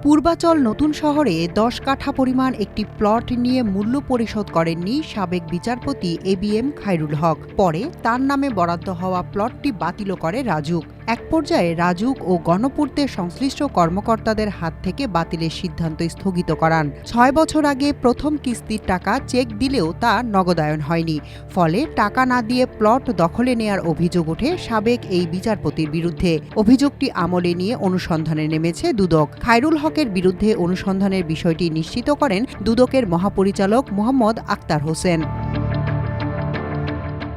পূর্বাচল নতুন শহরে ১০ কাঠা পরিমাণ একটি প্লট নিয়ে মূল্য পরিশোধ করেননি সাবেক বিচারপতি এবিএম খায়রুল হক। পরে তার নামে বরাদ্দ হওয়া প্লটটি বাতিলও করে রাজুক। এক পর্যায়ে রাজুক ও গণপূর্তে সংশ্লিষ্ট কর্মকর্তাদের হাত থেকে বাতিলের সিদ্ধান্ত স্থগিত করান। ৬ বছর আগে প্রথম কিস্তির টাকা চেক দিলেও তা নগদায়ন হয়নি। ফলে টাকা না দিয়ে প্লট দখলে নেয়ার অভিযোগ ওঠে সাবেক এই বিচারপতির বিরুদ্ধে। অভিযোগটি আমলে নিয়ে অনুসন্ধানে নেমেছে দুদক। খায়রুল হকের বিরুদ্ধে অনুসন্ধানের বিষয়টি নিশ্চিত করেন দুদকের মহাপরিচালক মোহাম্মদ আক্তার হোসেন।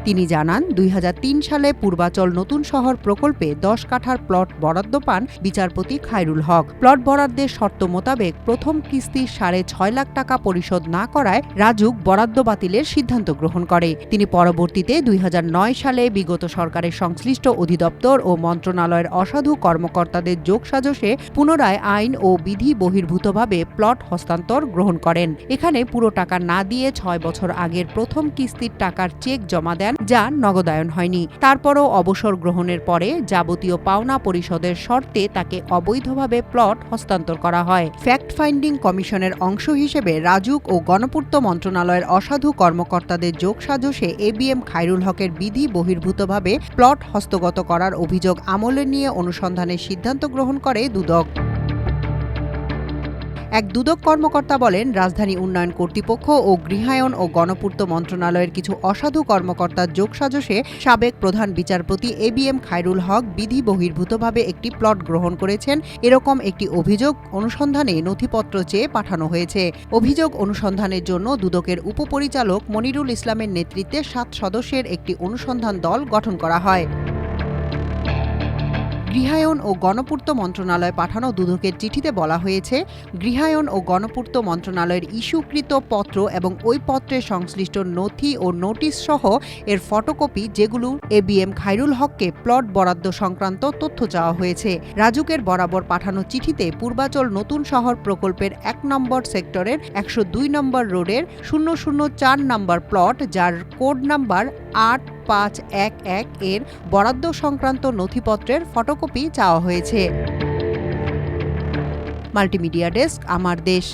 তিনি জানান, ২০০৩ সালে পূর্বাচল নতুন শহর প্রকল্পে ১০ কাঠার প্লট বরাদ্দ পান বিচারপতি খায়রুল হক। প্লট বরাদ্দের শর্ত মোতাবেক প্রথম কিস্তি ৬.৫ লাখ টাকা পরিশোধ না করায় রাজুক বরাদ্দ বাতিলের সিদ্ধান্ত গ্রহণ করে। তিনি পরবর্তীতে ২০০৯ সালে বিগত সরকারের সংশ্লিষ্ট অধিদপ্তর ও মন্ত্রণালয়ের অসাধু কর্মকর্তাদের যোগসাজশে পুনরায় আইন ও বিধি বহির্ভূতভাবে প্লট হস্তান্তর গ্রহণ করেন। এখানে পুরো টাকা না দিয়ে ৬ বছর আগের প্রথম কিস্তির টাকার চেক জমা দেন, যা নগদায়ন হয়নি। তারপরও অবসর গ্রহণের পরে যাবতীয় পাওনা পরিশোধের শর্তে তাকে অবৈধভাবে প্লট হস্তান্তর করা হয়। ফ্যাক্ট ফাইন্ডিং কমিশনের অংশ হিসেবে রাজুক ও গণপূর্ত মন্ত্রণালয়ের অসাধু কর্মকর্তাদের যোগসাজশে এবিএম খায়রুল হকের বিধি বহির্ভূতভাবে প্লট হস্তগত করার অভিযোগ আমলে নিয়ে অনুসন্ধানের সিদ্ধান্ত গ্রহণ করে দুদক। এক দুদক কর্মকর্তা বলেন, রাজধানী উন্নয়ন কর্তৃপক্ষ ও গৃহায়ন ও গণপূর্ত মন্ত্রণালয়ের কিছু অসাধু কর্মকর্তার যোগসাজশে সাবেক প্রধান বিচারপতি এবিএম খায়রুল হক বিধি বহির্ভূতভাবে একটি প্লট গ্রহণ করেছেন, এরকম একটি অভিযোগ অনুসন্ধানে নথিপত্র চেয়ে পাঠানো হয়েছে। অভিযোগ অনুসন্ধানের জন্য দুদকের উপপরিচালক মনিরুল ইসলামের নেতৃত্বে ৭ সদস্যের একটি অনুসন্ধান দল গঠন করা হয়। গৃহায়ন ও গণপূর্ত মন্ত্রণালয়ে পাঠানো দুদকের চিঠিতে বলা হয়েছে, গৃহায়ন ও গণপূর্ত মন্ত্রণালয়ের ইস্যুকৃত পত্র এবং ওই পত্রের সংশ্লিষ্ট নথি ও নোটিশ সহ এর ফটোকপি, যেগুলো এবিএম খায়রুল হককে প্লট বরাদ্দ সংক্রান্ত তথ্য চাওয়া হয়েছে। রাজুকের বরাবর পাঠানো চিঠিতে পূর্বাচল নতুন শহর প্রকল্পের ১ নম্বর সেক্টরের ১০২ নম্বর রোডের ০০৪ নম্বর প্লট, যার কোড নাম্বার ৮৫১১ এর বরাদ্দ সংক্রান্ত নথিপত্রের ফটোকপি চাওয়া হয়েছে। মাল্টিমিডিয়া ডেস্ক, আমার দেশ।